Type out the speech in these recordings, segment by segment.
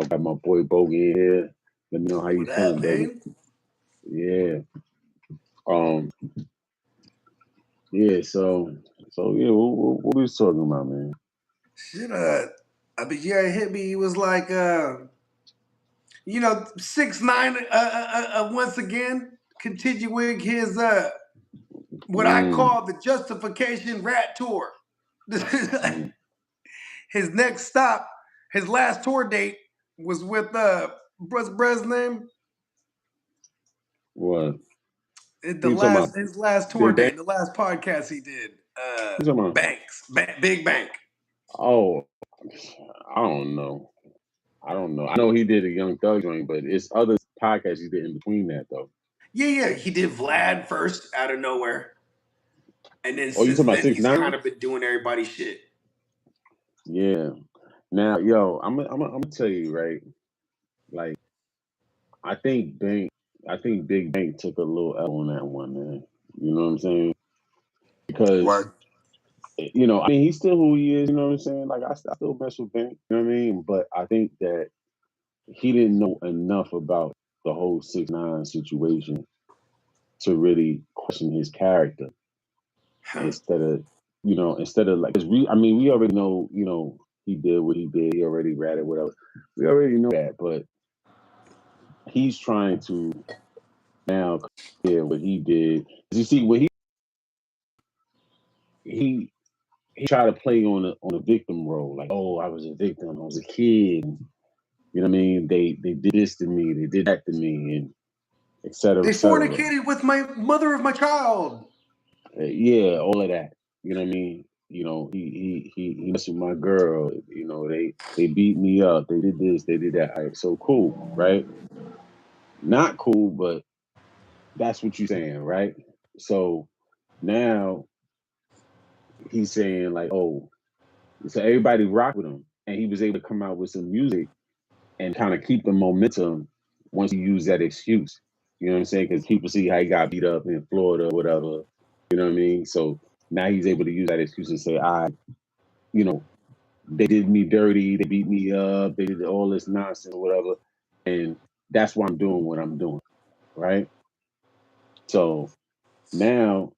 got my boy Bogey in here. Let me know how you What up, feeling, baby. man? Yeah. Um. Yeah. So yeah. What we was talking about, man? Shit, I mean, yeah, it hit me. He was like, 6ix9ine, once again, continuing his, what I Mm, call the Justification Rat Tour. mm, His next stop, his last tour date was with, what's Brez's name? what? The You talking last, about his last tour Big Bang? date, the last podcast he did, You talking about? Big Bank. Oh, I don't know. I don't know. I know he did a Young Thug joint, but it's other podcasts he did in between that though. Yeah, he did Vlad first out of nowhere. And then Oh, you since talking about then, six he's nine? kind of been doing everybody's shit. Yeah. Now, yo, I'm gonna tell you right. Like, I think Bank, I think Big Bank took a little L on that one, man. You know what I'm saying? Because What? I mean, he's still who he is. You know what I'm saying? Like, I still mess with Bank. You know what I mean? But I think that he didn't know enough about the whole 6ix9ine situation to really question his character instead of like, 'cause we already know, he did what he did. He already ratted whatever. We already know that, but he's trying to now compare what he did. You see, what he he tried to play on a victim role, like, oh, I was a victim, I was a kid. You know what I mean? They did this to me, they did that to me, and et cetera, They et cetera. fornicated with my mother of my child. Yeah, all of that. You know what I mean? He messed with my girl. They beat me up. They did this. They did that. All right, so cool, right? Not cool, but that's what you're saying, right? So now he's saying like, oh, so everybody rock with him, and he was able to come out with some music and kind of keep the momentum once he used that excuse. You know what I'm saying? Because people see how he got beat up in Florida or whatever. You know what I mean? So now he's able to use that excuse and say, you know, they did me dirty, they beat me up, they did all this nonsense or whatever. And that's why I'm doing what I'm doing. Right. So now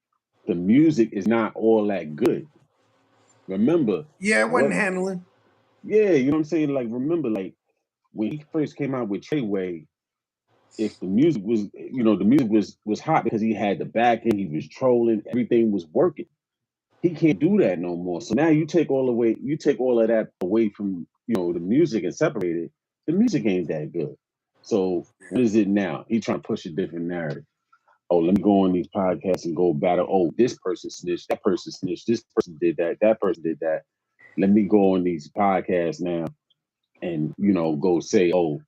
the music is not all that good. Remember Yeah, it wasn't what handling. yeah, you know what I'm saying? Like, remember, like when he first came out with Treyway, if the music was, the music was hot because he had the backing, he was trolling, everything was working. He can't do that no more. So now you take all of that away from the music and separate it. The music ain't that good. So what is it now? He trying to push a different narrative. Oh, let me go on these podcasts and go battle. Oh, this person snitched, that person snitched, this person did that person did that. Let me go on these podcasts now and go say, oh,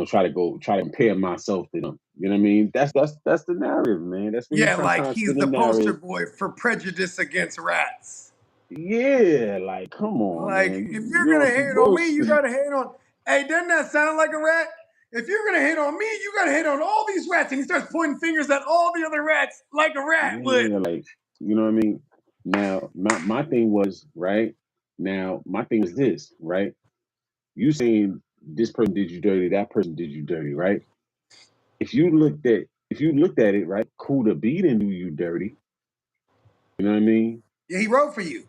try to compare myself to them. You know what I mean? That's the narrative, man. That's what he's Yeah, trying, like trying to he's spin the the poster narrative. boy for prejudice against rats. Yeah, like come on, Like, man. if you're You're gonna on some hate on me, you bullshit. gotta hate on. Hey, doesn't that sound like a rat? If you're gonna hate on me, you gotta hate on all these rats. And he starts pointing fingers at all the other rats like a rat would. Yeah, like you know what I mean. Now, my thing was right. Now, my thing is this, right? You saying this person did you dirty, that person did you dirty, right? If you looked at it, right, Kuda B didn't do you dirty. You know what I mean? Yeah, he wrote for you.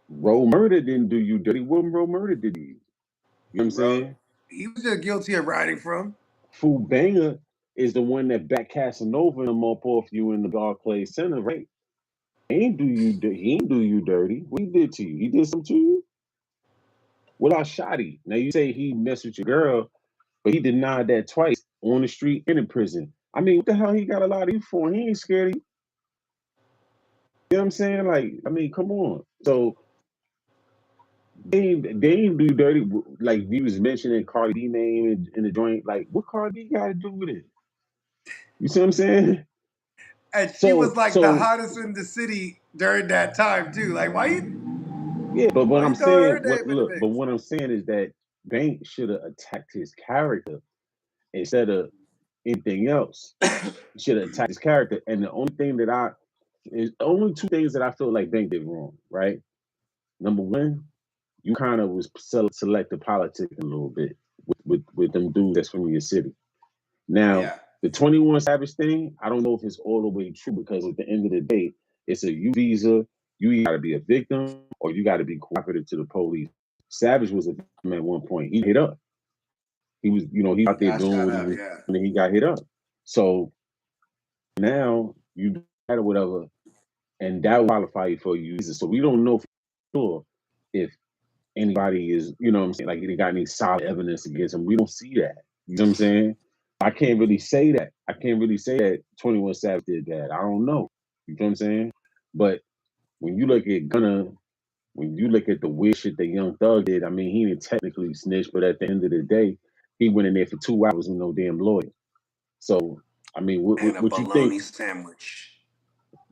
Roe Murder didn't do you dirty. What Roe Murder did you? You know what He I'm wrote. saying? He was just guilty of writing from. Fu Banger is the one that back Casanova and them up off you in the Barclays Center, right? He ain't do you dirty. What he did to you? He did something to you? What about Shotty? Now you say he messed with your girl, but he denied that twice on the street and in prison. I mean, what the hell he got a lot of you for? He ain't scared of you. You know what I'm saying? Like, I mean, come on. So they ain't do dirty. Like you was mentioning Cardi B name in the joint. Like, what Cardi B got to do with it? You see what I'm saying? And she was So like the so hottest in the city during that time too. Like, yeah, but what why I'm you throw her saying, name in the but mix? what I'm saying is that Bank should have attacked his character instead of anything else. He should have attacked his character. And the only two things that I feel like Bank did wrong, right? Number one, you kind of was selective politicking a little bit. them dudes that's from your city. Now, Yeah. the 21 Savage thing, I don't know if it's all the way true because at the end of the day, it's a U visa. You either got to be a victim or you got to be cooperative to the police. Savage was a victim at one point. He hit up. He was, he out there Got doing shot what he up, was yeah. doing and he got hit up. So now you do that or whatever, and that will qualify you for a U visa. So we don't know for sure if anybody is, what I'm saying, like they got any solid evidence against him. We don't see that. You know what I'm saying? I can't really say that. I can't really say that 21 Savage did that. I don't know. You know what I'm saying? But when you look at Gunna, when you look at the weird shit that Young Thug did, I mean, he didn't technically snitch, but at the end of the day, he went in there for 2 hours with no damn lawyer. So, I mean, And a what you think? bologna sandwich.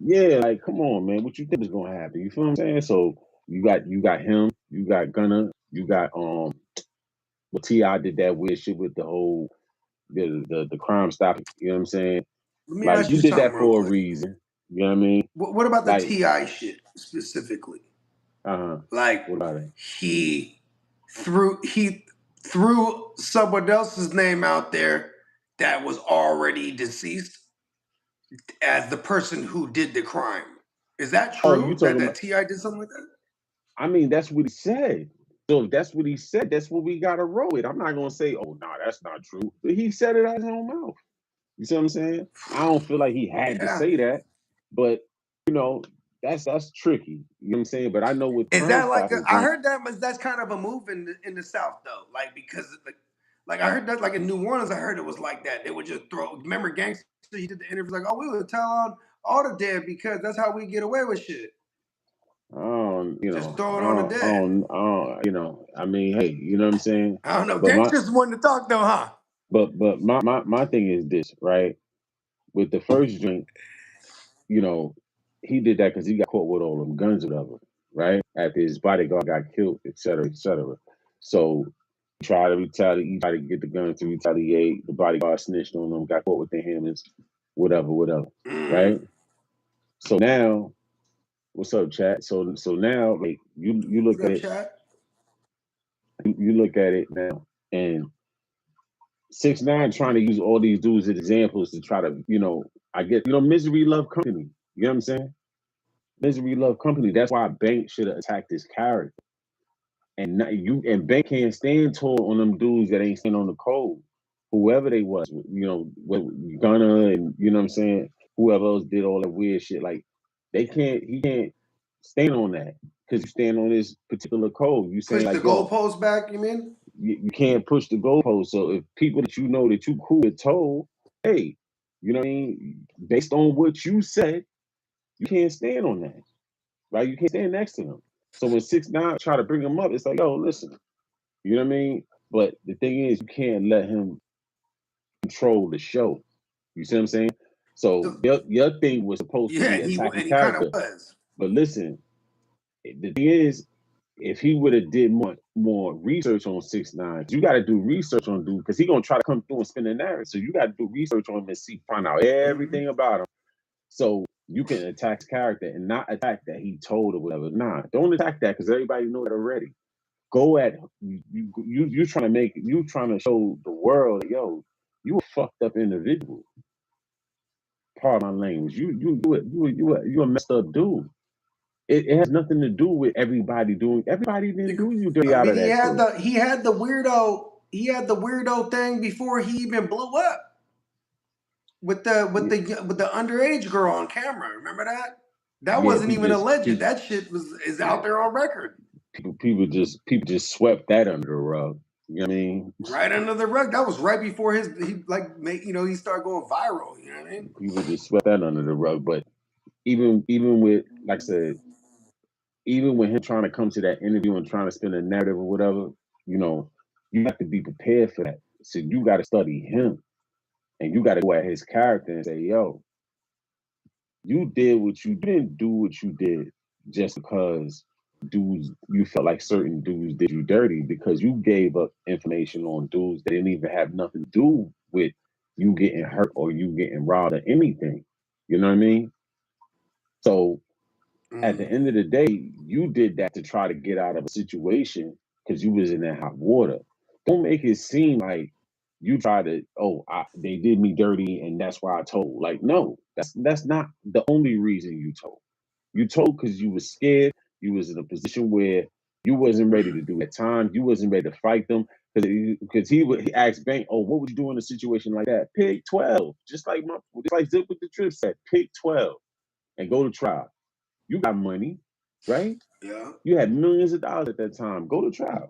Yeah, like, come on, man. What you think is gonna happen? You feel what I'm saying? So you got him, you got Gunna, you got well, T.I. did that weird shit with the whole the crime stopping. You know what I'm saying? Let me Like ask you you did something that real for a quick. reason. You know what I mean? What about the Like, T.I. shit specifically? Like what about it? he threw someone else's name out there that was already deceased as the person who did the crime. Is that Oh, you true? talking That about? T.I. did something like that? I mean, that's what he said. So if that's what he said, that's what we gotta roll with. I'm not gonna say, oh, nah, that's not true. But he said it out of his own mouth. You see what I'm saying? I don't feel like he had to Yeah. say that, but that's tricky. You know what I'm saying? But I know with Is Crime that like Stoppers, I heard that's kind of a move in the South though, like because like I heard that like in New Orleans, I heard it was like that. They would just throw. Remember, Gangster? He did the interview like, oh, we would tell on all the dead because that's how we get away with shit. Just throw it on the dead. I mean, hey, you know what I'm saying? I don't know. But Gangsters wanting to talk though, huh? but my thing is this, right? With the first drink, he did that because he got caught with all them guns or whatever, right? After his bodyguard got killed, et cetera, et cetera. So he tried to retaliate, he tried to get the gun to retaliate. The bodyguard snitched on him, got caught with their hands, whatever, right? So now, what's up, chat? So now, like you look What's at up, it, chat? you look at it now, and 6ix9ine trying to use all these dudes as examples to try to, I get, misery love company. You know what I'm saying? Misery love company. That's why Bank should have attacked this character. And Bank can't stand tall on them dudes that ain't stand on the code. Whoever they was, Gunna and you know what I'm saying, whoever else did all that weird shit. Like he can't stand on that because you stand on this particular code. You say Push the like, yo, goalpost back. You mean? you can't push the goalpost. So if people that you know that you cool with told, hey, you know what I mean, based on what you said, you can't stand on that, right? You can't stand next to them. So when 6ix9ine try to bring him up, it's like, yo, listen, you know what I mean? But the thing is, you can't let him control the show. You see what I'm saying? So your thing was supposed to Yeah, be attacking he kind of character. was. But listen, the thing is, if he would have did more research on 6ix9ine, you got to do research on dude because he gonna try to come through and spin the narrative. So you got to do research on him and find out everything about him. So you can attack his character and not attack that he told or whatever. Nah, don't attack that because everybody know it already. Go at you trying to show the world, yo, you a fucked up individual. Pardon my language. You a messed up dude. It has nothing to do with everybody doing. Everybody didn't do you dirty out of that shit. He had the weirdo thing before he even blew up with the underage girl on camera. Remember that? That wasn't even alleged. That shit is out there on record. People just swept that under the rug. You know what I mean? Right under the rug. That was right before he started going viral. You know what I mean? People just swept that under the rug. But even with, like I said, even when him trying to come to that interview and trying to spin a narrative or whatever, you have to be prepared for that. So you got to study him, and you got to go at his character and say, yo, you didn't do what you did just because you felt like certain dudes did you dirty, because you gave up information on dudes that didn't even have nothing to do with you getting hurt or you getting robbed or anything. You know what I mean? So at the end of the day, you did that to try to get out of a situation because you was in that hot water. Don't make it seem like you try to, they did me dirty and that's why I told. Like, no, that's not the only reason you told. You told because you was scared. You was in a position where you wasn't ready to do that time. You wasn't ready to fight them because he asked Bank, "Oh, what would you do in a situation like that? Pick 12, just like Zip with the Trip said. Pick 12 and go to trial. You got money, right? Yeah. You had millions of dollars at that time. Go to trial.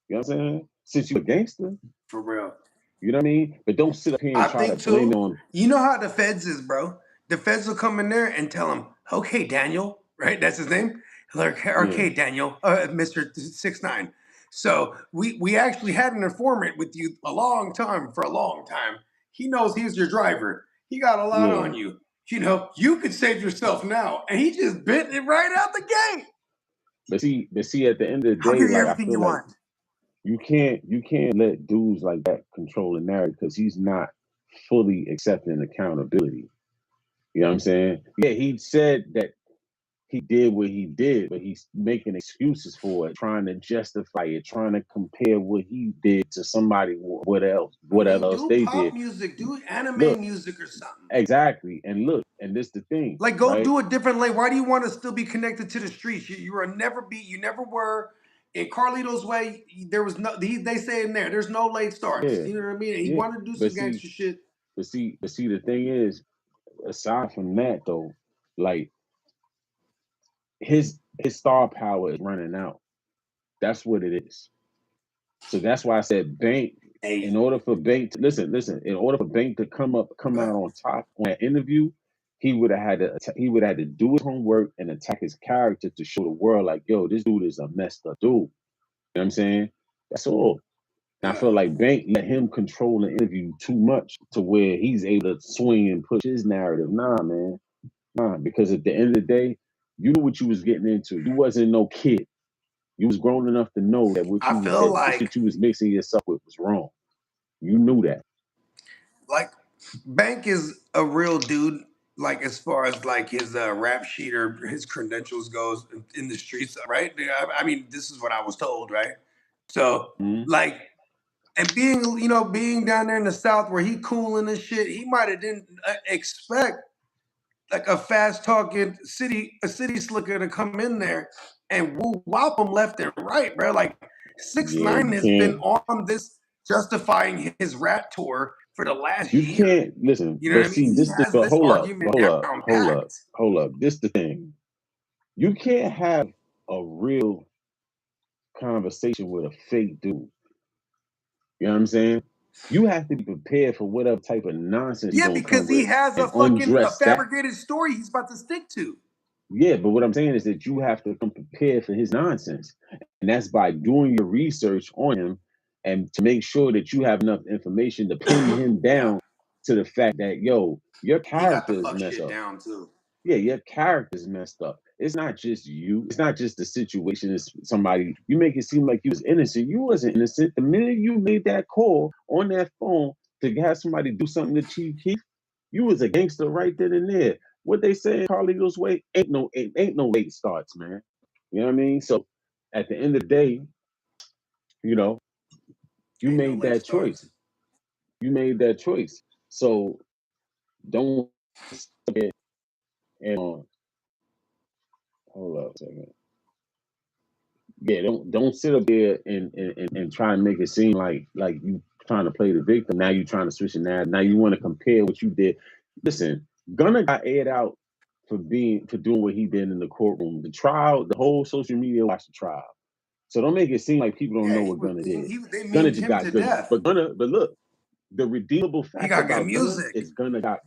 You know what I'm saying? Since you a gangster, For real. you know what I mean? But don't sit up here and I try to think blame it too. on. You know how the feds is, bro. The feds will come in there and tell him, "Okay, Daniel, right? That's his name. Like, Yeah, okay, Daniel, Mister 6ix9ine. So we actually had an informant with you for a long time. He knows he's your driver. He got a lot yeah. on you. You know, you could save yourself now." And he just bit it right out the gate. But see, at the end of the I'll day, give you like I everything feel you like want. you can't let dudes like that control the narrative because he's not fully accepting accountability. You know what I'm saying? Yeah, he said that he did what he did, but he's making excuses for it, trying to justify it, trying to compare what he did to somebody, I whatever mean, else do they pop did. music, do anime Look, music or something. exactly, and look, and this the thing, Like, go right? do a different lane. Why do you want to still be connected to the streets? You are never be. You never were. In Carlito's way, there was no. They say in there, there's no late starts. Yeah, You know what I mean? And he yeah. wanted to do But some see, gangster shit. but see, the thing is, aside from that though, like his star power is running out. That's what it is. So that's why I said Bank. In Hey, order for Bank to listen. In order for Bank to come out but on top on that interview, he would have had to do his homework and attack his character to show the world like, yo, this dude is a messed up dude. You know what I'm saying? That's all. And I yeah, feel like Bank let him control the interview too much to where he's able to swing and push his narrative. Nah, man. Nah, because at the end of the day, you knew what you was getting into. You wasn't no kid. You was grown enough to know that I feel the shit like you was mixing yourself with was wrong. You knew that. like Bank is a real dude. Like as far as like his rap sheet or his credentials goes in the streets, right? I mean, this is what I was told, right? So Mhm. like and being down there in the South where he cool and this shit, he might have didn't expect like a fast talking a city slicker to come in there and woo wop him left and right, bro. Like six Yeah, nine has been on this justifying his rap tour for the last you year. can't listen. You know But what I mean? see, He this the has but this hold up, argument down packed. hold up. This the thing. You can't have a real conversation with a fake dude. You know what I'm saying? You have to be prepared for whatever type of nonsense he's Yeah, gonna come because he with has and a undress that. fabricated story he's about to stick to. Yeah, but what I'm saying is that you have to come prepared for his nonsense. And that's by doing your research on him and to make sure that you have enough information to pin him Yeah, down to the fact that, yo, your he got character the is fuck messed shit up. down too. Yeah, your character's messed up. It's not just you. It's not just the situation. It's somebody. You make it seem like you was innocent. You wasn't innocent. The minute you made that call on that phone to have somebody do something to Chief Keef, you was a gangster right then and there. What they say in Carlito's way ain't no late starts, man. You know what I mean? So at the end of the day, you know, you Ain't no made late that choice. starts. You made that choice. So don't sit and hold up a second. Yeah, don't sit up there and try and make it seem like you trying to play the victim. Now you trying to switch it now you want to compare what you did. Listen, Gunna got aired out for doing what he did in the courtroom. The trial, the whole social media watched the trial. So don't make it seem like people don't Yeah, know he what was. Gunna did. They Gunna memed just him got to good. death. But look, the redeemable He fact got good about Gunna music. is Gunna got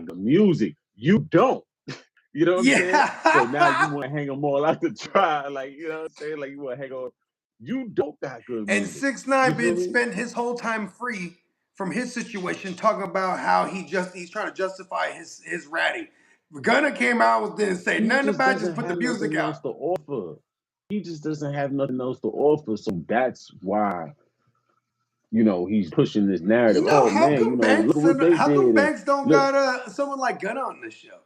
good music. You don't. You know what I'm saying? So now you Yeah. want to hang them all out the trial, like you know what I'm saying? Like you want to hang on. You don't got good And music. six You nine feel been me? spent his whole time free from his situation, talking about how he's trying to justify his ratting. Gunna came out with this and say He nothing just about it, just doesn't put the have music nothing out. else to offer. He just doesn't have nothing else to offer. So that's why he's pushing this narrative. You know, Oh man, look what they How come did, and Banks don't look, got someone like Gunna on this show?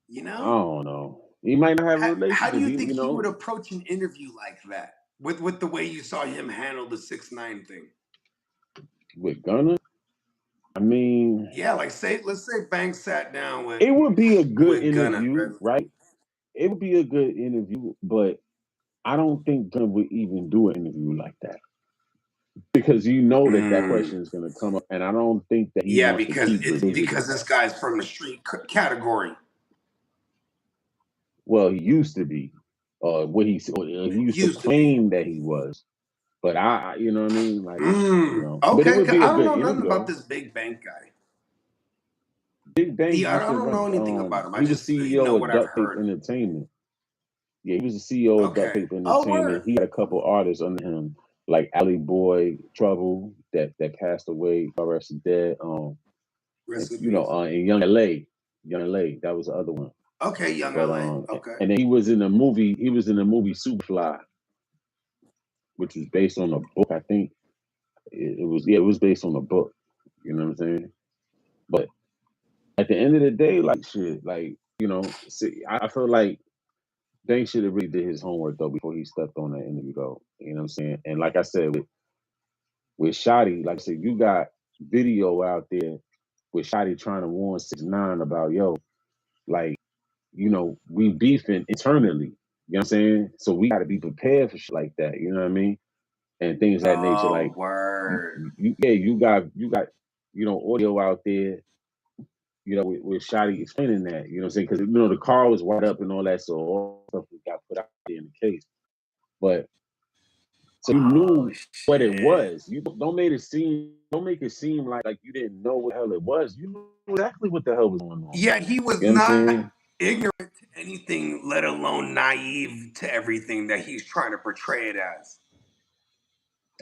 You I know, don't know. He might not have a how do relationship. you think he would approach an interview like that with the way you saw him handle the 6ix9ine thing? with Gunna. I mean, Yeah, like let's say Banks sat down it would be a good with Gunna. interview, right? It would be a good interview, but I don't think Gunna would even do an interview like that because you know that question is going to come up, and I don't think that he Yeah, wants to keep because this guy's from the street category. Well, he used to be, he used to claim that he was, but you know what I mean, like you know. But it Okay, would be I a don't good know nothing interview. about this Big Bank guy. Big Bank I used to don't know run. anything about him. I He was just CEO know of what I've Duct Tape heard. Entertainment. Yeah, he was the CEO of Duct Okay. Tape Oh, Entertainment. word. He had a couple artists under him, like Alley Boy Trouble that passed away. Rest is dead. Rest in You know, peace. and Young LA, that was the other one. Okay, Young LA. Okay. And then he was in the movie. He was in the movie Superfly, which was based on a book. I think it was based on a book. You know what I'm saying? But at the end of the day, like shit, like you know, see, I feel like Banks should have really did his homework though before he stepped on that interview though. You know what I'm saying? And like I said, with Shotty, like I said, you got video out there with Shotty trying to warn 6ix9ine about like, you know, we beefing internally. You know what I'm saying? So we got to be prepared for shit like that. You know what I mean? And things of that nature. Like, word. you got, you know, audio out there. You know, with Shotty explaining that. You know what I'm saying? Because you know the car was wide up and all that, so all stuff got put out there in the case. But so you knew what it was. You don't make it seem like you didn't know what the hell it was. You knew exactly what the hell was going on. Yeah, he was you know not ignorant to anything, let alone naive to everything that he's trying to portray it as.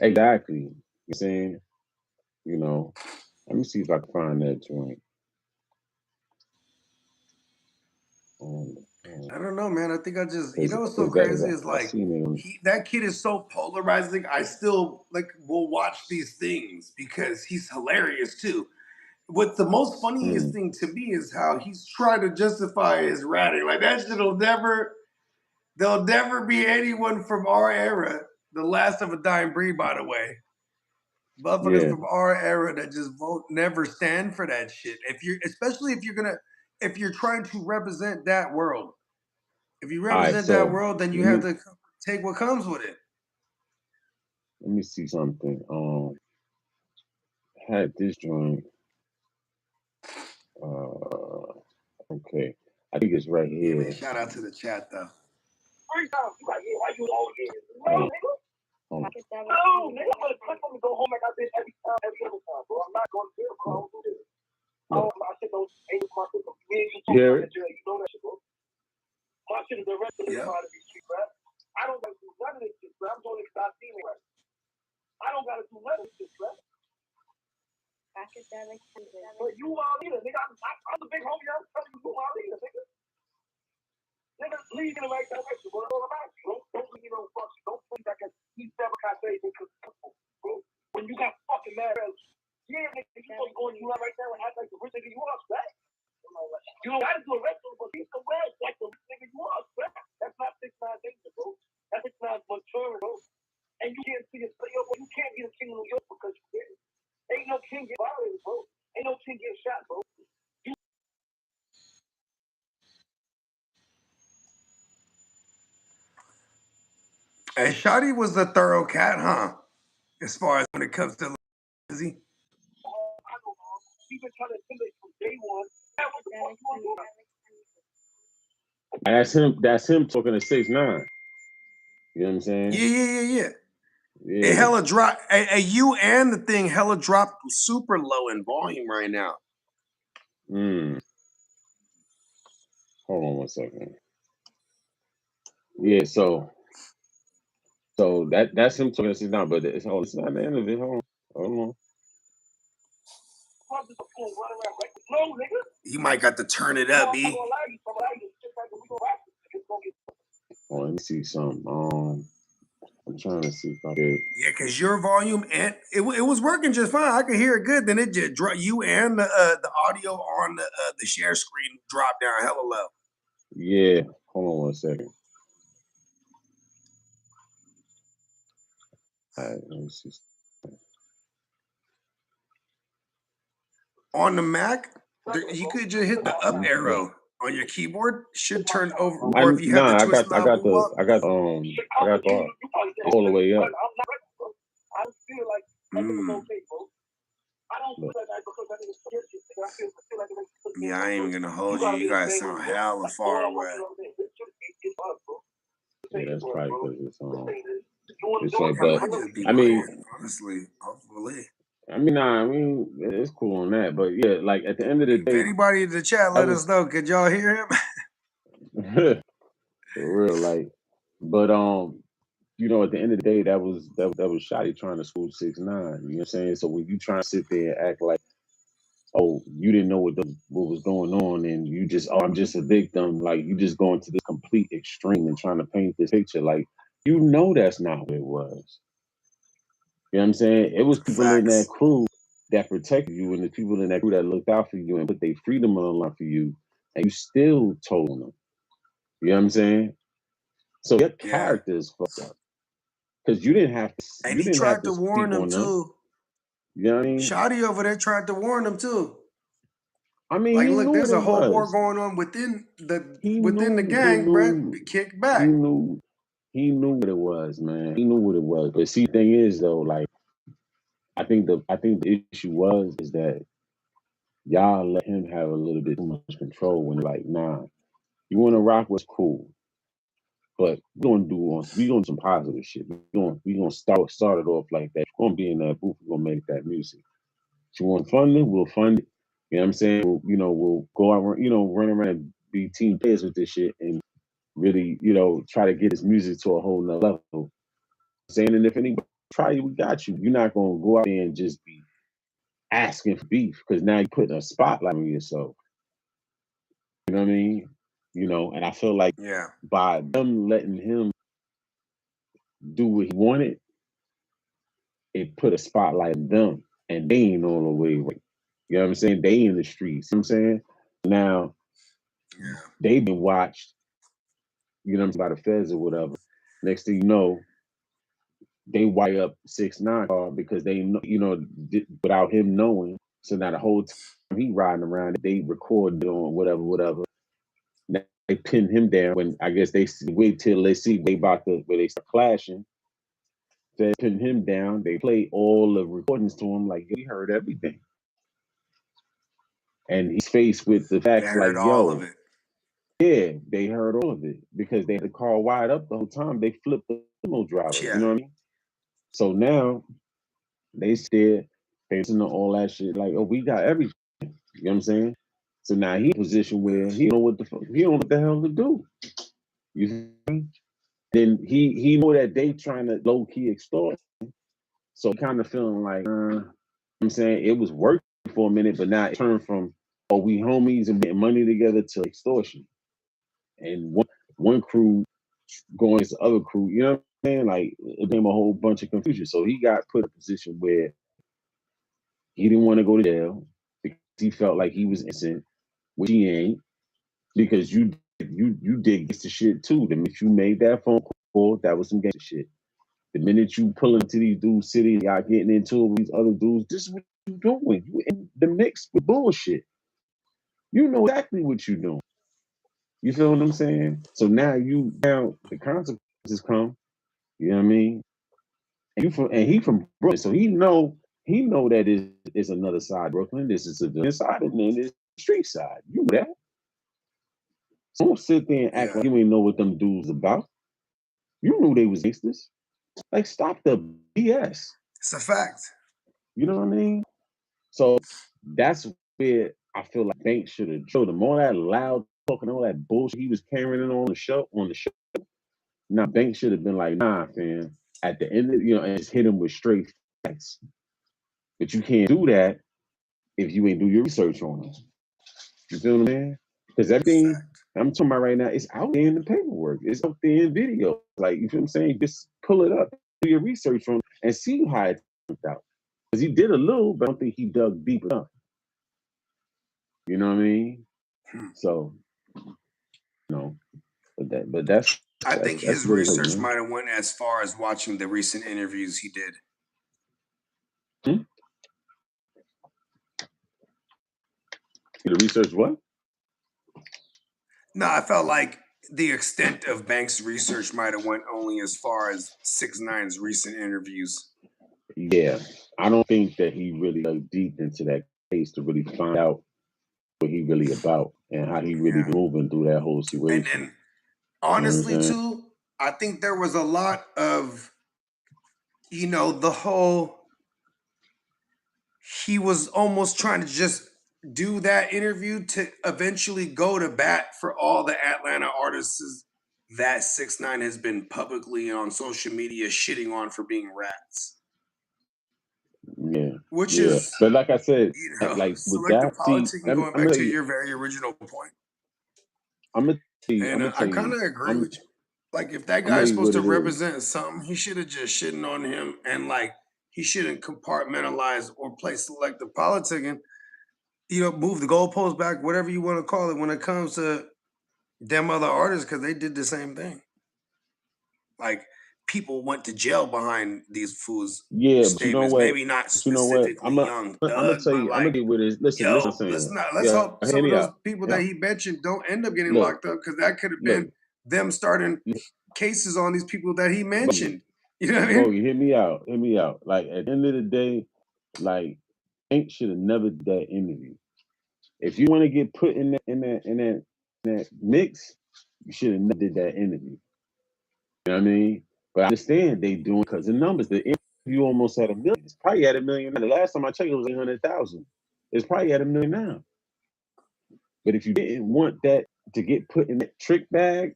Exactly. You know what I'm saying? You know, let me see if I can find that joint. I don't know, man. I think what's so 'cause crazy is I like seen that kid is so polarizing. I still will watch these things because he's hilarious too. What the most funniest thing to me is how he's trying to justify his ratting. Like that shit'll there'll never be anyone from our era, the last of a dying breed, by the way. Motherfuckers from our era that just won't never stand for that shit. Especially if you're trying to represent that world. If you represent that world, then you have to take what comes with it. Let me see something. I had this joint. Okay. I think it's right here. Yeah, man, shout out to the chat though. Why you all in? No, nigga. No, nigga, I'm gonna click on me, go home and I did every other time, bro. I'm not going to jail, bro. I don't do this. My shit don't ain't my shit. Me and you talking about jail, you know that shit, bro. My shit is the rest of this part of these street rap. I don't gotta do none of this shit, bro. I'm doing it rap. I don't gotta do none of this shit, bro. But you are leader, nigga. I'm the big homie. I'm telling you, you are leader, nigga. Nigga, lead in the right direction, bro. Don't leave your own function. Don't think that he's never got saved because bro. When you got fucking mad, yeah, nigga, you supposed to go and you right there and act like the rich nigga you are, right? You don't gotta do a restaurant, but he's the red like the rich nigga you are, right? That's not 6ix9ine danger, bro. That's 6ix9ine's maturing, bro. And you can't see it, you can't be the king of New York because you did it. Ain't no king get violated, bro. Ain't no king get shot, bro. And Shotty was a thorough cat, huh? As far as when it comes to is he? That's him talking to 6ix9ine. You know what I'm saying? Yeah. It hella dropped. You and the thing hella dropped super low in volume right now. Hold on 1 second. Yeah, so that's him talking to 6ix9ine, but it's not the end of it. Hold on. You might got to turn it up, B. Oh, let me see something. I'm trying to see if I could. Yeah, because your volume and it was working just fine. I could hear it good. Then it just dropped. You and the audio on the share screen dropped down hella low. Yeah, hold on 1 second. All right, let me see. on the Mac, you could just hit the up arrow on your keyboard. Should turn over, or if you have the twist knob move up. I got all the way up. Yeah, I ain't even gonna hold you. You guys sound hella far away. Yeah, that's probably because it's like, It but might just be I mean, mine, honestly, hopefully. I mean, it's cool on that, but yeah, like at the end of the If day, anybody in the chat, let us know. Could y'all hear him? for real, like, but you know, at the end of the day, that was Shotty trying to school 6ix9ine. You know what I'm saying? So when you try to sit there and act like, oh, you didn't know what was going on, and you just, oh, I'm just a victim, like you just going to the complete extreme and trying to paint this picture, like you know that's not what it was. You know what I'm saying? It was people in that crew that protected you, and the people in that crew that looked out for you and put their freedom on the line for you, and you still told them. You know what I'm saying? So your character is fucked up. Because you didn't have to. And he tried to warn them too. You know what I mean? Shotty over there tried to warn them too. I mean, like, look, there's a whole war going on within the gang, bro. Kick back. He knew what it was, man. He knew what it was. But see, the thing is though, like, I think the issue is that y'all let him have a little bit too much control when, like, nah, you want to rock what's cool, but we gonna do some positive shit. We gonna start it off like that. We're gonna be in that booth. We're gonna make that music. If you want to fund it, we'll fund it. You know what I'm saying? We'll go out, run around and be team players with this shit and really, try to get this music to a whole nother level. Saying, and if anybody try you, we got you. You're not gonna go out there and just be asking for beef, because now you're putting a spotlight on yourself. You know what I mean? And I feel like by them letting him do what he wanted, it put a spotlight on them, and they ain't all the way right. You know what I'm saying? They in the streets. You know what I'm saying? Now, they've been watched, by the feds or whatever. Next thing you know, they wire up 6ix9ine because they know, without him knowing. So now the whole time he riding around, they record on whatever. Now they pin him down when I guess they wait till they see where they start clashing. They pin him down. They play all the recordings to him like he heard everything. And he's faced with the facts like, all of it. Yeah, they heard all of it because they had the car wired up the whole time. They flipped the limo driver. You know what I mean? So now they scared, facing all that shit. Like, oh, we got everything. You know what I'm saying? So now he's in a position where he don't know what the hell to do. You feel me? Then he know that they trying to low key extort him. So kind of feeling like, you know what I'm saying, it was working for a minute, but now it turned from, oh, we homies and getting money together to extortion. And one crew going against the other crew, you know what I'm saying? Like, it became a whole bunch of confusion. So he got put in a position where he didn't want to go to jail because he felt like he was innocent, which he ain't, because you did gangster shit too. The minute you made that phone call, that was some gangster shit. The minute you pull into these dudes' city, y'all getting into it with these other dudes, this is what you doing. You in the mix with bullshit. You know exactly what you're doing. You feel what I'm saying? So now the consequences come. You know what I mean? And he from Brooklyn, so he know that it's another side of Brooklyn. This is the side, and then this street side. You know that. So don't sit there and act like you ain't know what them dudes about. You knew they was gangsters. Like, stop the BS. It's a fact. You know what I mean? So that's where I feel like Banks should have showed him all that loud talking, all that bullshit he was carrying on the show. Now Banks should have been like, nah, fam. At the end of, and just hit him with straight facts. But you can't do that if you ain't do your research on them. You feel what I'm saying? Because everything I'm talking about right now is out there in the paperwork. It's out there in video. Like, you feel what I'm saying? Just pull it up, do your research on it, and see how it turned out. Because he did a little, but I don't think he dug deep enough. You know what I mean? So, but that's. I think his research might have went as far as watching the recent interviews he did. The research what? No, I felt like the extent of Banks' research might have went only as far as 6ix9ine's recent interviews. Yeah, I don't think that he really dug deep into that case to really find out what he really about and how he really Yeah. moving through that whole And situation. then, honestly, saying? too, I think there was a lot of, the whole, he was almost trying to just do that interview to eventually go to bat for all the Atlanta artists that 6ix9ine has been publicly on social media shitting on for being rats. Yeah, Which yeah. is, But like I said, like with selective that, see, politicking, going back to your very original point. I'm gonna tell you, And I I'm kind of agree I'm with you. Like, if that I'm gonna guy's tell you supposed what to it is. represent something, he should have just shitting on him, and like he shouldn't compartmentalize or play selective politicking. Move the goalpost back, whatever you want to call it, when it comes to them other artists, because they did the same thing. Like, people went to jail behind these fools' Yeah, but you know statements. what? Maybe not But you know what? specifically Young I'm gonna Thug, tell but you, I'm gonna like, get with this. Listen, yo, listen, what I'm saying. let's Yeah, hope hear some of me those out. people Yeah. that he mentioned don't end up getting Look, locked up, because that could have look, been them starting cases on these people that he mentioned. You know what I bro, mean? you hear me out. Hear me out. Like at the end of the day, like Hank should have never did that interview. If you want to get put in that mix, you should have never did that interview. You know what I mean? But I understand they doing because of numbers. The interview almost had 1 million. It's probably at 1 million. The last time I checked, it was 800,000. It's probably at 1 million now. But if you didn't want that to get put in that trick bag,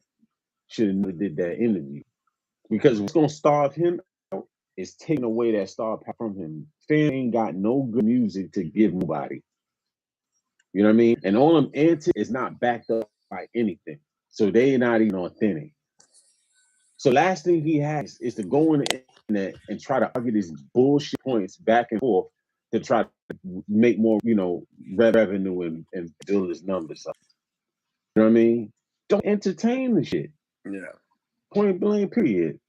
should have never did that interview. Because what's gonna starve him out is taking away that star power from him. Fam ain't got no good music to give nobody. You know what I mean? And all them antics is not backed up by anything. So they not even authentic. So last thing he has is to go on the internet and try to argue these bullshit points back and forth to try to make more, revenue and build his numbers up. You know what I mean? Don't entertain the shit. Yeah. Point blank, period.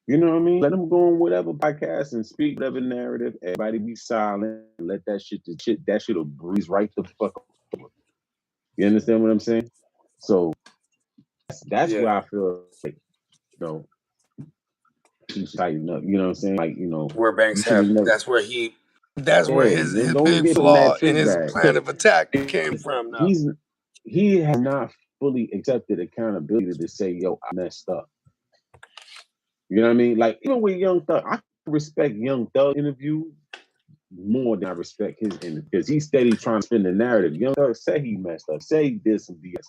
You know what I mean? Let them go on whatever podcast and speak whatever narrative. Everybody be silent. Let that shit'll breeze right the fuck over. You understand what I'm saying? So that's where I feel like, he should tighten up. You know what I'm saying? Like, Where Banks that's where his don't big get in flaw that trick in his bag. plan of attack came from. Now. He has not fully accepted accountability to say, yo, I messed up. You know what I mean? Like, even with Young Thug, I respect Young Thug interview more than I respect his interview because he's steady trying to spin the narrative. Young Thug said he messed up, say he did some BS.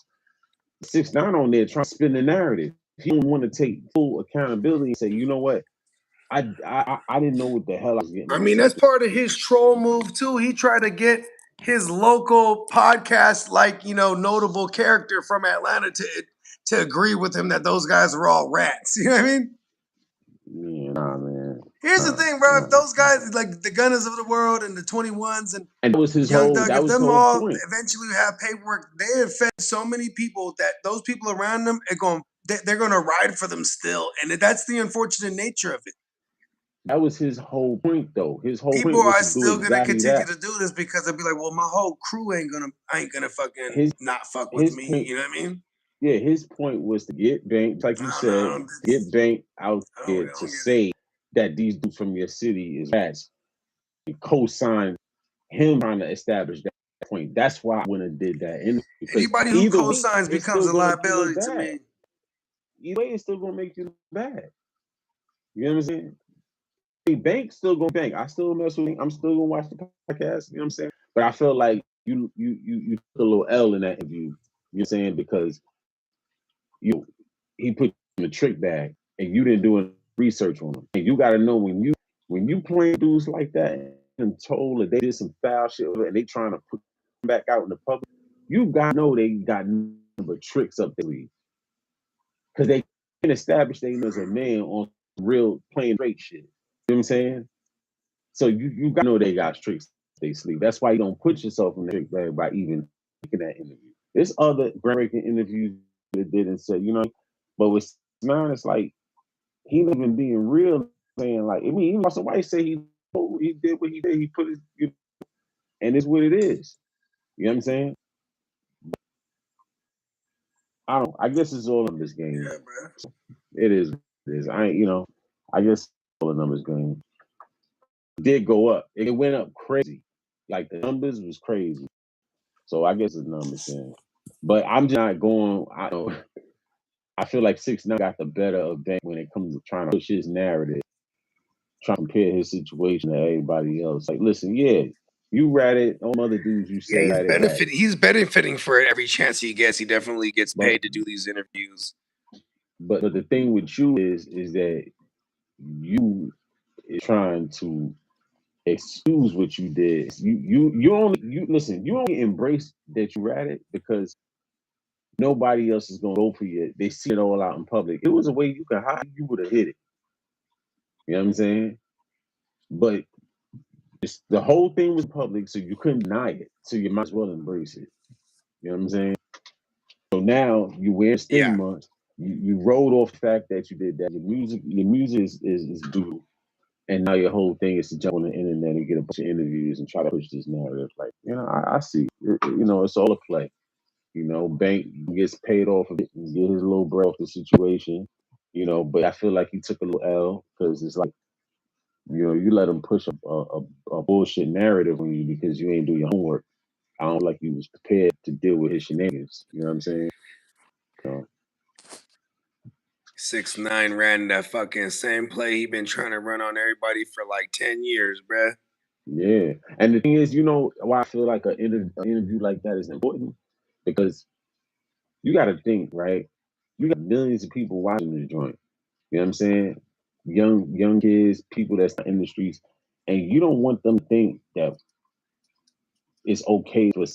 6ix9ine on there trying to spin the narrative. He don't want to take full accountability and say, you know what? I didn't know what the hell I was getting. I mean, that's part of his troll move too. He tried to get his local podcast, notable character from Atlanta to agree with him that those guys are all rats. You know what I mean? Yeah, nah, man. Here's the thing, bro. If those guys, like the Gunners of the world and the 21s and that was his Young whole, Thug, that if was them his all whole point. eventually have paperwork, they have fed so many people that those people around them they're going to ride for them still. And that's the unfortunate nature of it. That was his whole point, though. His whole people point was are to still do gonna exactly continue that. to do this because they'll be like, well, my whole crew ain't gonna fucking not fuck with me. Point, you know what I mean? Yeah, his point was to get Bank, like you said, get Bank out there to say that these dudes from your city is rats. Co-sign him trying to establish that point. That's why I went and did that. Anybody who co-signs becomes a liability to me. Either way, it's still gonna make you look bad. You know what I'm saying? Bank still gonna bank. I still mess with him. I'm still gonna watch the podcast. You know what I'm saying? But I feel like you took a little L in that interview. You know what I'm saying? Because he put you in a trick bag and you didn't do any research on him. And you gotta know when you playing dudes like that and told that they did some foul shit and they trying to put them back out in the public, you gotta know they got number tricks up their sleeve. Because they can establish they as a man on real plain straight shit. You know what I'm saying? So you gotta know they got tricks up their sleeve. That's why you don't put yourself in the trick bag by even making that interview. There's other groundbreaking interviews that did and said, but with 6ix9ine, it's like he not even being real, saying like, I mean, even Russell White say he did what he did, he put his, and it's what it is. You know what I'm saying? I guess it's all numbers game. Yeah, bro. It is. It is. I guess it's all a numbers game. It did go up. It went up crazy. Like the numbers was crazy. So I guess it's numbers game. But I'm just not going. I feel like 6ix9ine got the better of Bank when it comes to trying to push his narrative, trying to compare his situation to everybody else. Like, listen, yeah, you ratted on other dudes. You say He's benefiting for it every chance he gets. He definitely gets paid to do these interviews. But the thing with you is that you is trying to excuse what you did. You only embrace that you ratted because nobody else is gonna go for you. They see it all out in public. It was a way you could hide. You would have hit it. You know what I'm saying? But the whole thing was public, so you couldn't deny it. So you might as well embrace it. You know what I'm saying? So now you wear stigma. You rolled off the fact that you did that. Your music is due. And now your whole thing is to jump on the internet and get a bunch of interviews and try to push this narrative. Like, I see. It's all a play. Bank gets paid off of it and get his little bread off the situation. But I feel like he took a little L because it's like, you let him push a bullshit narrative on you because you ain't do your homework. I don't like you was prepared to deal with his shenanigans. You know what I'm saying? 6ix9ine ran that fucking same play he been trying to run on everybody for like 10 years, bruh. Yeah. And the thing is, why I feel like an interview like that is important? Because you got to think, right? You got millions of people watching this joint. You know what I'm saying? Young kids, people that's in the streets, and you don't want them to think that it's okay for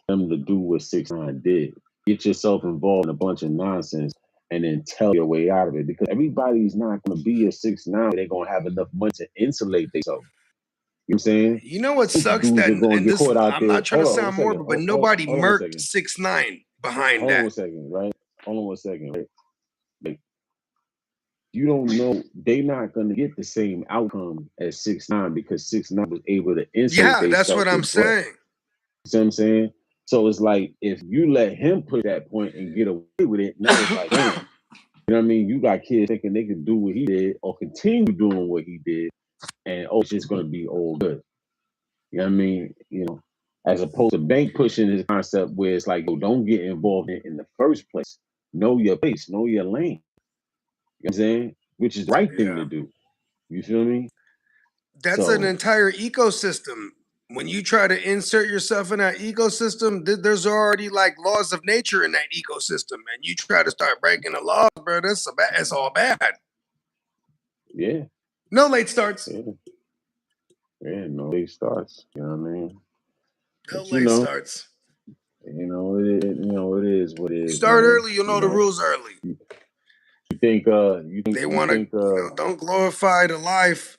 them to do what 6ix9ine did. Get yourself involved in a bunch of nonsense and then tell your way out of it. Because everybody's not going to be a 6ix9ine. They're going to have enough money to insulate themselves. You know what I'm saying? You know what sucks? That I'm not trying to sound morbid, but nobody murked 6ix9ine behind that. Hold on one second, right? Hold on one second, right? Like, you don't know, they not gonna get the same outcome as 6ix9ine because 6ix9ine was able to insulate. Yeah, that's what I'm saying. You see what I'm saying? So it's like if you let him put that point and get away with it, now it's like, damn. You know what I mean? You got kids thinking they can do what he did or continue doing what he did, and it's just gonna be all good. You know what I mean? As opposed to Bank pushing his concept where it's like, don't get involved in the first place. Know your place, know your lane. You know what I'm saying? Which is the right thing to do. You feel me? That's an entire ecosystem. When you try to insert yourself in that ecosystem, there's already like laws of nature in that ecosystem, and you try to start breaking the laws, bro. It's all bad. Yeah. No late starts. Yeah, no late starts. You know what I mean? No late starts. It is what it is. Start early, you'll know the rules early. You think they want to don't glorify the life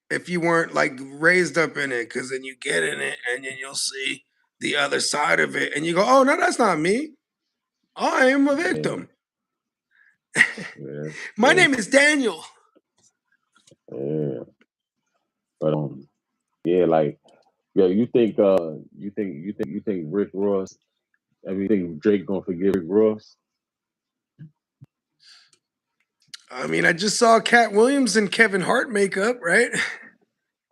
if you weren't like raised up in it, because then you get in it and then you'll see the other side of it and you go, oh no, that's not me. I am a victim. My name is Daniel. Yeah. But like, you think Rick Ross, you think Drake gonna forgive Rick Ross? I mean, I just saw Cat Williams and Kevin Hart make up, right?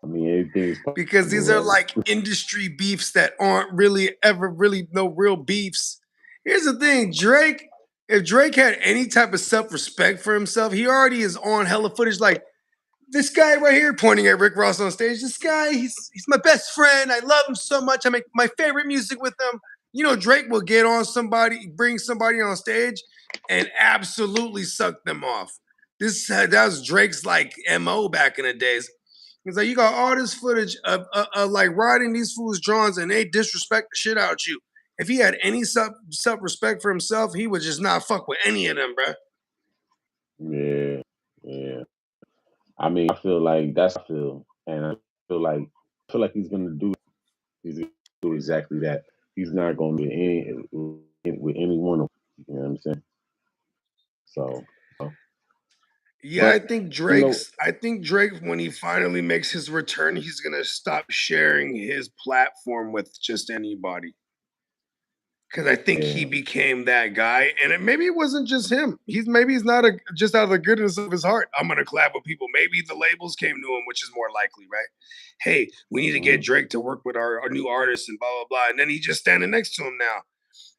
I mean, everything's because these are like industry beefs that aren't really ever really no real beefs. Here's the thing, Drake, if Drake had any type of self-respect for himself, he already is on hella footage like, this guy right here, pointing at Rick Ross on stage, this guy, he's my best friend. I love him so much. I make my favorite music with him. Drake will get on somebody, bring somebody on stage and absolutely suck them off. That was Drake's like MO back in the days. It's like you got all this footage of like riding these fools' drawings and they disrespect the shit out you. If he had any self-respect for himself, he would just not fuck with any of them, bro. Yeah. I mean, I feel like that's how I feel, and I feel like he's gonna do. He's gonna do exactly that. He's not gonna be with any one of them. You know what I'm saying? So. Yeah, I think Drake, when he finally makes his return, he's gonna stop sharing his platform with just anybody. because I think he Yeah. became that guy, and maybe it wasn't just him. He's not just out of the goodness of his heart. I'm gonna collab with people. Maybe the labels came to him, which is more likely, right? Hey, we need to get Drake to work with our new artists and blah blah blah. And then he's just standing next to him now.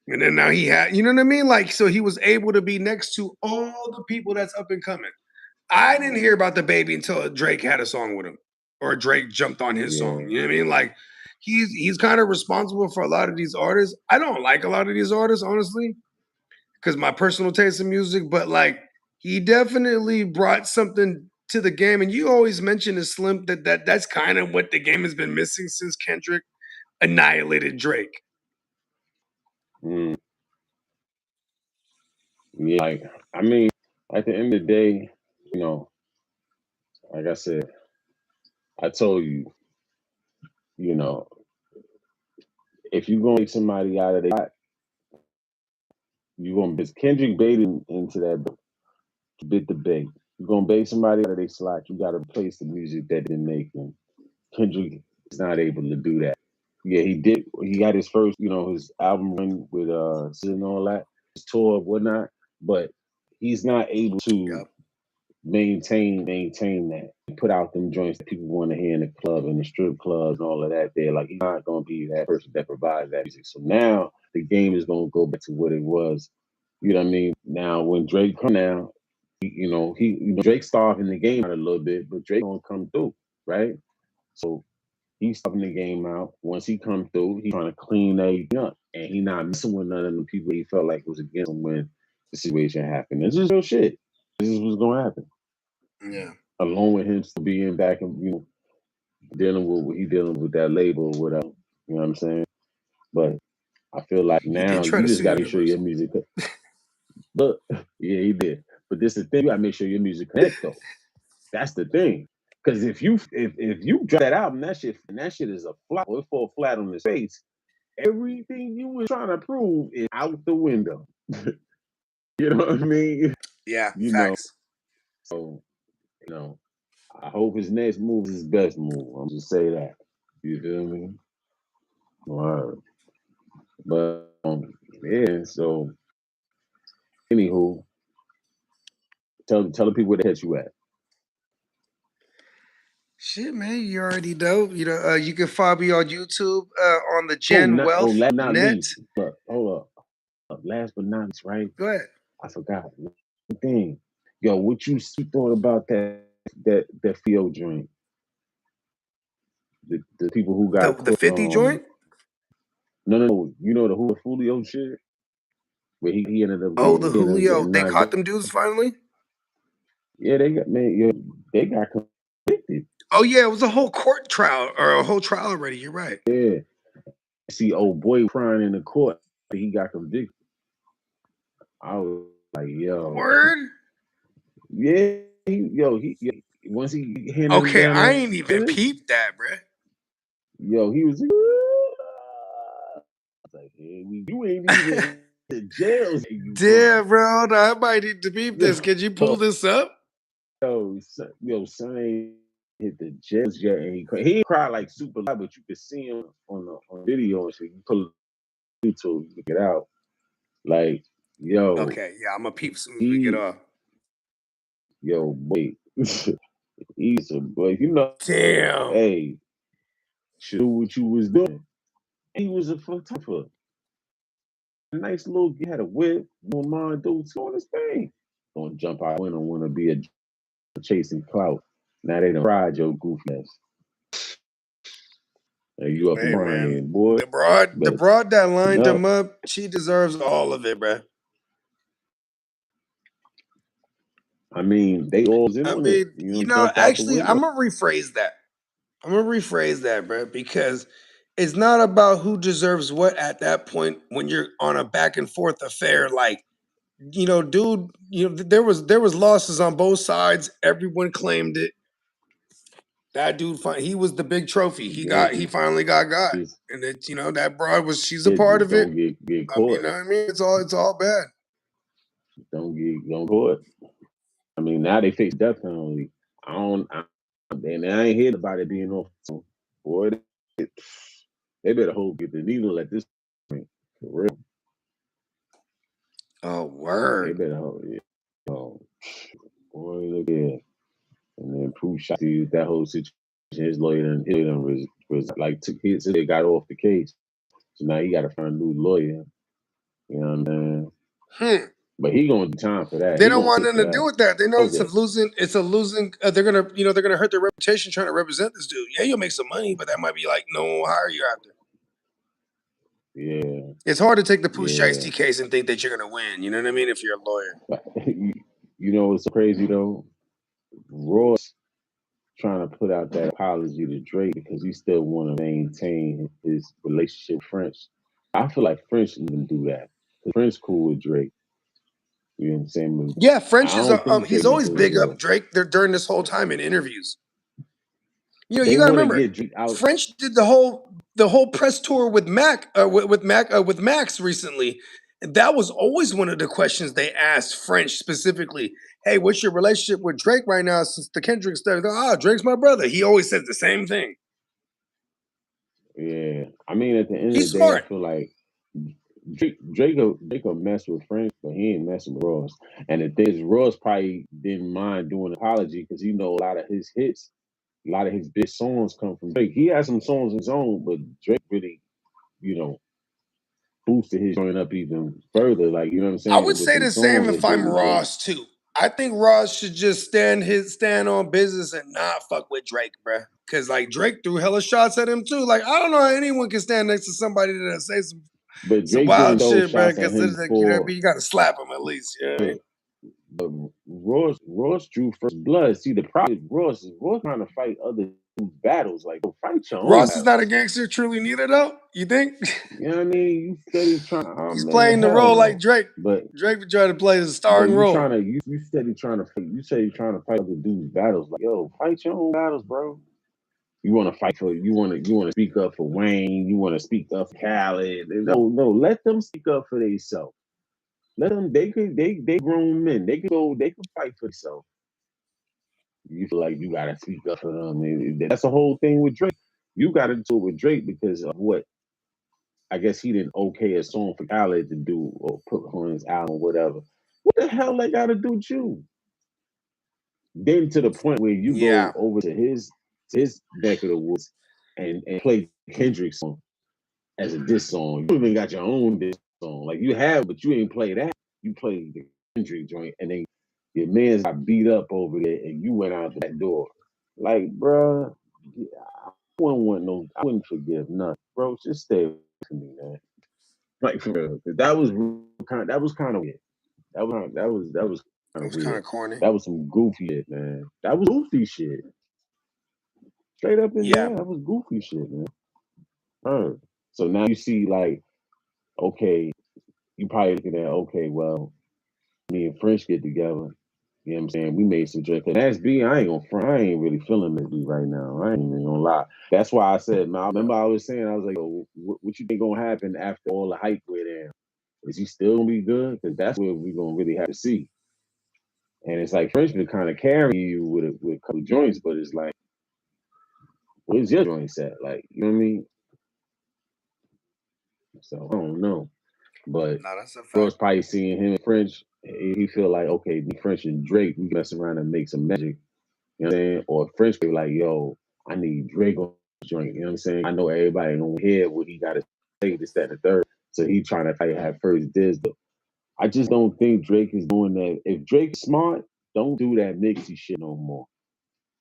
And then now he had, you know what I mean? Like, so he was able to be next to all the people that's up and coming. I didn't hear about the baby until Drake had a song with him, or Drake jumped on his song. You know what I mean? Like, he's kind of responsible for a lot of these artists. I don't like a lot of these artists, honestly, because my personal taste in music, but like he definitely brought something to the game. And you always mention is Slim that's kind of what the game has been missing since Kendrick annihilated Drake. Mm. Yeah, like I mean, at the end of the day, you know, like I said, I told you, you know, if you're gonna take somebody out of the you're gonna bait Kendrick baited into that bit the bait. You're gonna bait somebody out of their slot, you gotta replace the music that they're making. Kendrick is not able to do that. Yeah, he did. He got his first, his album run with Sid and all that, his tour and whatnot, but he's not able to Yep. maintain that. Put out them joints that people want to hear in the club and the strip clubs and all of that. There, like he's not gonna be that person that provides that music. So now the game is gonna go back to what it was. You know what I mean? Now when Drake come now, Drake starving the game out a little bit, but Drake gonna come through, right? So he's stopping the game out. Once he come through, he's trying to clean everything up. And he not messing with none of the people he felt like was against him when the situation happened. This is real shit. This is what's gonna happen. Yeah. Along with him still being back and dealing with what he dealing with that label or whatever. You know what I'm saying? But I feel like He now did try you to just sue gotta make sure your Universal. music Look, yeah, he did. But this is the thing, you gotta make sure your music connect though. That's the thing. Because if you drop that album, that shit is a flop, or it fall flat on his face, everything you was trying to prove is out the window. You know what I mean? Yeah, You know, facts. so I hope his next move is his best move. I'm just say that. You feel me? All right. But yeah, so anywho, tell the people where the heck you at. Shit, man, you already know. You can follow me on YouTube on the Oh, Gen not Wealth last but not Net. least. Hold up. Last but not least, right? Go ahead. I forgot one thing. Yo, what you thought about that Theo joint? The people who got The 50 joint? no. You know the Julio shit? Where he ended up Oh, the he ended up Julio. getting They knocked caught out. them dudes finally? Yeah, they got convicted. Oh, yeah, it was a whole court trial or a whole trial already. You're right. Yeah. See old boy crying in the court. He got convicted. I was like, yo. Word? Yeah, once he handed him Okay, down I that ain't even sentence, peeped that, bruh. yo, he was like, I was like, hey, you ain't even in jail. You Damn, bro. Now I might need to peep this. yo, Can you pull this up? son ain't hit the jail yet, and he didn't cry like super loud, but you could see him on video and shit. You pull it YouTube, you get out. Like, yo, Okay, yeah, I'm gonna peep as soon as we get off. Yo, boy, he's a boy. Damn. Hey, should do what you was doing. He was a photographer. Nice little, he had a whip, no mind, dude, doing his thing. Don't jump out and want to be a chasing clout. Now they done fried your goofy ass. And you up Hey, and man. crying, boy. The broad that lined No. him up, she deserves all of it, bruh. I mean, they all in on it. Jump out the window. I'm gonna rephrase that, bro, because it's not about who deserves what at that point when you're on a back and forth affair. Like, dude, there was losses on both sides. Everyone claimed it. That dude, he was the big trophy. He finally got, and it's that broad she's a part of it. Don't get I mean, caught. you know what I mean? It's all bad. Don't get caught. I mean, now they face death penalty. And I ain't heard about it being off. Boy, they better hope get the needle at this point. For real. Oh, They word. better hold it. Oh, boy, look here. And then Pooh shot to that whole situation. His lawyer was like took his they got off the case. So now he got to find a new lawyer. You know what I'm saying? But he gonna do time for that. They He don't gonna want sit nothing for to do that. with that. They know it's a Okay. losing. It's a losing. They're gonna hurt their reputation trying to represent this dude. Yeah, you'll make some money, but that might be like no one will hire you after. Yeah. It's hard to take the Pooh Yeah. Shiesty case and think that you're gonna win. You know what I mean? If you're a lawyer. You know what's so crazy though? Ross trying to put out that apology to Drake because he still want to maintain his relationship with French. I feel like French didn't do that. French cool with Drake. You know what I'm saying? Yeah, French I is. don't think He's Drake always is doing big good. up Drake during this whole time in interviews. You know, They you gotta want to remember, get Drake out. French did the whole press tour with with Max recently. And that was always one of the questions they asked French specifically. Hey, what's your relationship with Drake right now since the Kendrick stuff? Drake's my brother. He always says the same thing. Yeah, I mean, at the end He's of the day, smart. I feel like Drake will mess with French, but he ain't messing with Ross. And the thing is, Ross probably didn't mind doing an apology because you know a lot of his hits, a lot of his big songs come from Drake. He has some songs of his own, but Drake really, you know, boosted his joint up even further. Like, you know what I'm saying? I would With say them the same songs if that Drake I'm was doing. Ross too. I think Ross should just stand on business and not fuck with Drake, bruh. Cause like Drake threw hella shots at him too. Like I don't know how anyone can stand next to somebody that say some But Drake wild didn't throw shit, bruh. shots at Cause him like, for. you gotta slap him at least. You know what I mean? But Ross drew first blood. See, the problem is Ross trying to fight other dudes' battles. Like, go fight your own Ross is not a battles. gangster truly neither though. You think? You know what I mean? You steady trying. Oh He's man, playing the hell role like no. Drake. But Drake would try to play the starring you role. trying to you steady trying to fight. You say you're trying to fight other dudes' battles. Like, yo, fight your own battles, bro. You want to fight for you want to speak up for Wayne. You want to speak up for Khaled. No. Let them speak up for themselves. Let them. They grown men. They could fight for themselves. You feel like you gotta speak up for them. And that's the whole thing with Drake. You gotta do it with Drake because of what? I guess he didn't okay a song for Khaled to do or put on his album or whatever. What the hell they gotta do with you? Then to the point where you Yeah. go over to his neck of the woods and play Kendrick song as a diss song. You even got your own diss song. Like you have, but you ain't play that. You play the Kendrick joint and then your man's got beat up over there and you went out that door. Like, bruh, I wouldn't forgive nothing. Bro, just stay away from me, man. Like for real. That was kind of weird. That was kind It of was kind weird. of corny. That was some goofy shit, man. That was goofy shit. Straight up and Yeah. down. That was goofy shit, man. So now you see like, okay, you probably looking at, okay, well, me and French get together. You know what I'm saying? We made some drink. And SB, I ain't really feeling this beat right now. I ain't even gonna lie. That's why I said, man, I remember I was saying, I was like, oh, what you think gonna happen after all the hype went down? Is he still gonna be good? Because that's what we're gonna really have to see. And it's like French been kind of carrying you with a couple joints, but it's like, where's your joint at? Like, you know what I mean? So I don't know. But No, that's a Ross fact. probably seeing him and French, he feel like, okay, me, French and Drake, we mess around and make some magic. You know what I'm saying? Or French be like, yo, I need Drake on the joint. You know what I'm saying? I know everybody gonna hear what he gotta say, this, that, and the third. So he trying to fight have first diss. But I just don't think Drake is doing that. If Drake's smart, don't do that mixy shit no more.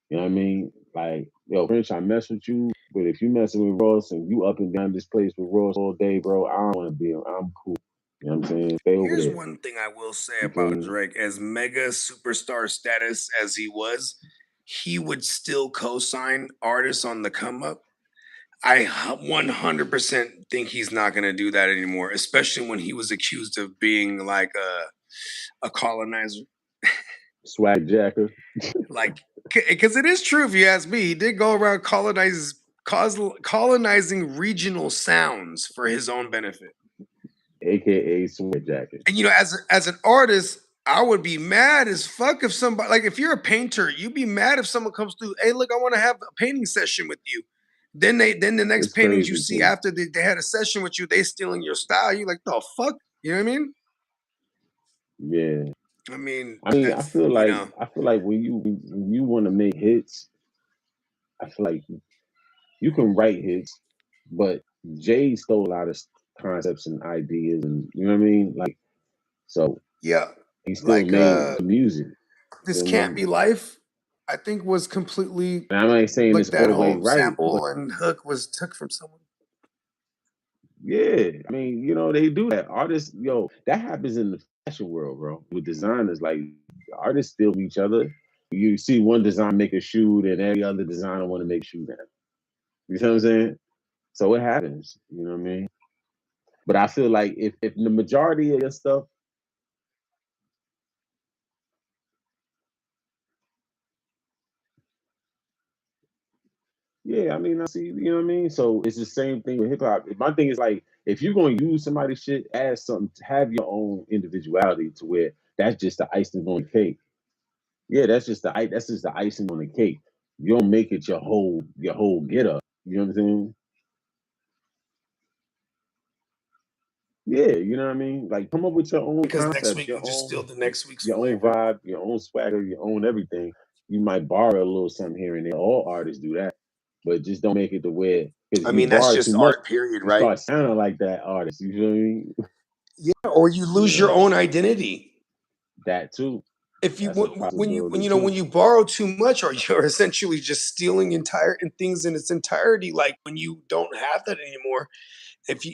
You know what I mean? Like, yo, French, I mess with you, but if you messing with Ross and you up and down this place with Ross all day, bro, I don't want to be. I'm cool. You know what I'm saying? Stay over Here's there. one thing I will say You feel about me? Drake. As mega superstar status as he was, he would still co-sign artists on the come up. I 100% think he's not going to do that anymore, especially when he was accused of being like a colonizer. Swag jacker. Like, because it is true, if you ask me, he did go around colonizing regional sounds for his own benefit. AKA swag jacket. And you know, as an artist, I would be mad as fuck if somebody, like, if you're a painter, you'd be mad if someone comes through, hey, look, I want to have a painting session with you. Then the next It's paintings you crazy see too. after they had a session with you, they stealing your style. You like, the fuck? You know what I mean? Yeah. I mean, I that's, feel you like know, when you want to make hits, I feel like you can write hits, but Jay stole a lot of concepts and ideas, and you know what I mean. Like, so yeah, he still like made the music. You This know what I Can't mean? Be Life, I think was completely And I'm not saying like it's all that the way whole right, but sample and hook was took from someone. yeah, I mean, they do that. Artists, that happens in the fashion world, bro. With designers, like artists steal from each other. You see one design make a shoe, and every other designer want to make a shoe now. You know what I'm saying? So it happens. You know what I mean? But I feel like if the majority of your stuff, yeah, I mean, I see, you know what I mean? So it's the same thing with hip hop. My thing is like, if you're gonna use somebody's shit, add something, have your own individuality to where that's just the icing on the cake. Yeah, that's just the icing on the cake. You don't make it your whole get up. You know what I'm saying? Yeah, you know what I mean? Like come up with your own Because next concepts, week you just steal the next week's your own flavor. vibe, your own swagger, your own everything. You might borrow a little something here and there. All artists do that, but just don't make it to where because I if you mean, that's borrow too just much, art, period, you right? start sounding like that artist. You feel what I mean? Yeah, or you lose your Yeah, own identity. that too. If you That's a when possibility you know when too. you borrow too much, or you're essentially just stealing entire things in its entirety, like when you don't have that anymore. If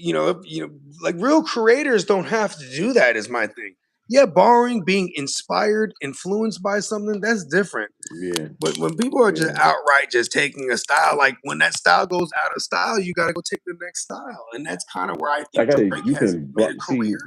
like real creators don't have to do that. Is my thing. Yeah, borrowing, being inspired, influenced by something, that's different. Yeah, But when people are just yeah. outright just taking a style, like when that style goes out of style, you got to go take the next style, and that's kind of where I think Like I said, Drake you has can made a see career.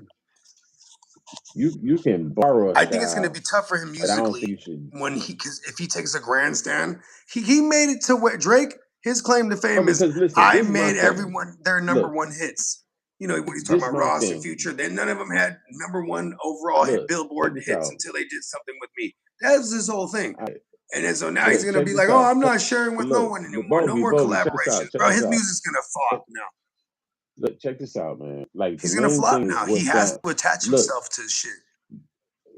you can borrow a I think it's going to be style, tough for him but I don't musically think you should. because if he takes a grandstand, he made it to where Drake, his claim to No, fame is because listen, I this is my made thing. everyone their number Look, one hits. You know, when he's talking this is about my Ross and thing. Future, then none of them had number one overall hit Look, check Billboard this hits out. until they did Something With Me. That's his whole thing. All right, And then so now he's look, gonna check be like, this oh, out. I'm not sharing with no Look, one anymore. No more Bobby, check this collaborations, out. Check bro. this His out. music's gonna flop now. Look, check this out, man. Like the He's gonna main flop thing is now. He what has sound. to attach Look, himself to shit.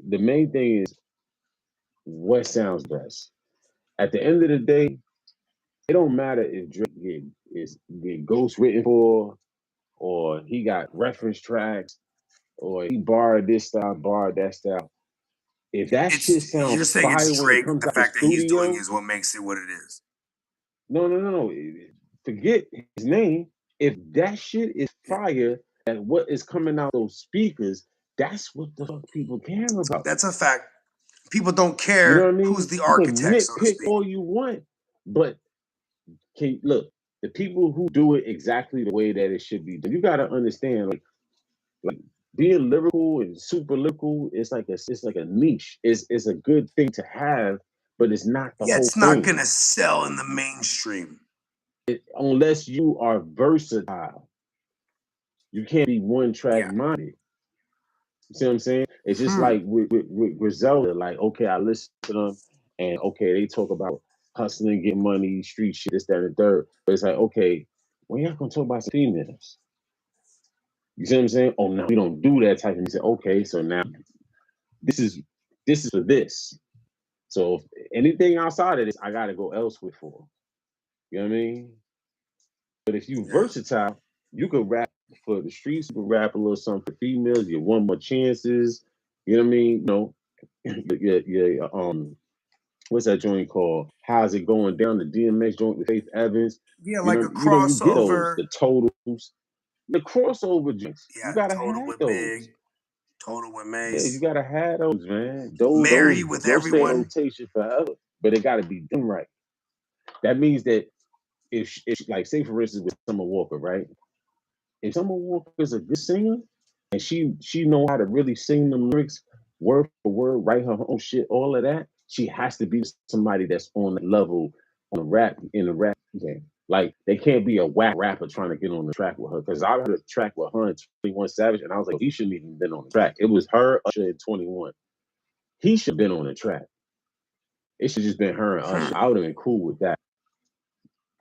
the main thing is what sounds best. At the end of the day, it don't matter if Drake get ghost written for, or he got reference tracks, or he borrowed this style, borrowed that style. If that shit You're sounds saying fire it's when it Drake. comes The out the fact that he's doing studio, is what makes it what it is. no. Forget his name. If that shit is fire, and what is coming out those speakers, that's what the fuck people care about. That's a fact. People don't You know what care I mean? who's the You can architect, so to nitpick speak. all you want, but look, the people who do it exactly the way that it should be done, you got to understand, like being lyrical and super lyrical, it's like a niche. It's a good thing to have, but it's not the Yeah, whole it's not thing. gonna sell in the mainstream. Unless you are versatile, you can't be one track Yeah. minded. You see what I'm saying? It's just like with Griselda. Like, okay, I listen to them, and okay, they talk about hustling, getting money, street shit, this, that, and the third. But it's like, okay, when y'all gonna talk about some females? You see what I'm saying? Oh no, we don't do that type of music. Okay, so now this is for this. So if anything outside of this, I gotta go elsewhere for. You know what I mean? But if you versatile, you could rap for the streets, you could rap a little something for females, you want more chances. You know what I mean? You know, what's that joint called? How's it going down? The DMX joint with Faith Evans. Yeah, You like know, a you get those, crossover. the totals, the crossover joints. Yeah, You gotta Total have with those. Big, Total with Yeah, you Mace, gotta have those, man. Those Mary with those stay in everyone. rotation forever, but it gotta be done right. That means that if like say for instance with Summer Walker, right? If Summer Walker is a good singer and she know how to really sing the lyrics word for word, write her own shit, all of that, she has to be somebody that's on the level on in the rap game. Like they can't be a whack rapper trying to get on the track with her. Because I heard a track with her and 21 Savage, and I was like, he shouldn't even been on the track. It was her, Usher, and 21. He should have been on the track. It should just been her and Usher. I would have been cool with that.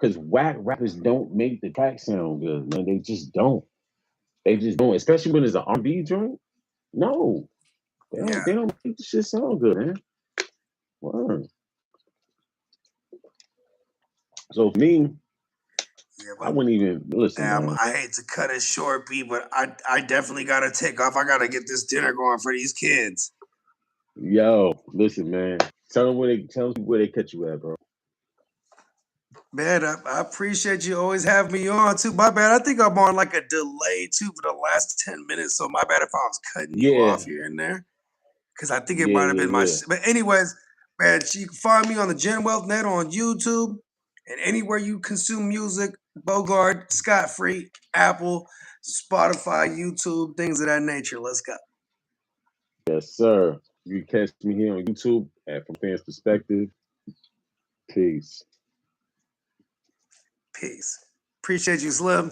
Because whack rappers don't make the track sound good, man. They just don't. They just don't, especially when it's an R&B joint. No. They don't make the shit sound good, man. Word. So for me, I wouldn't even listen, man. I hate to cut it short, B, but I definitely gotta take off. I gotta get this dinner going for these kids. Yo, listen, man. Tell them where they catch you at, bro. Man, I appreciate you always having me on too. My bad. I think I'm on like a delay too for the last 10 minutes. So my bad if I was cutting you off here and there. Cause I think it might have been my but anyways, man, you can find me on the Gen Wealth Net on YouTube and anywhere you consume music, Bogart, Scott Free, Apple, Spotify, YouTube, things of that nature. Let's go. Yes, sir. You can catch me here on YouTube at From Fans Perspective. Peace. Peace. Appreciate you, Slim.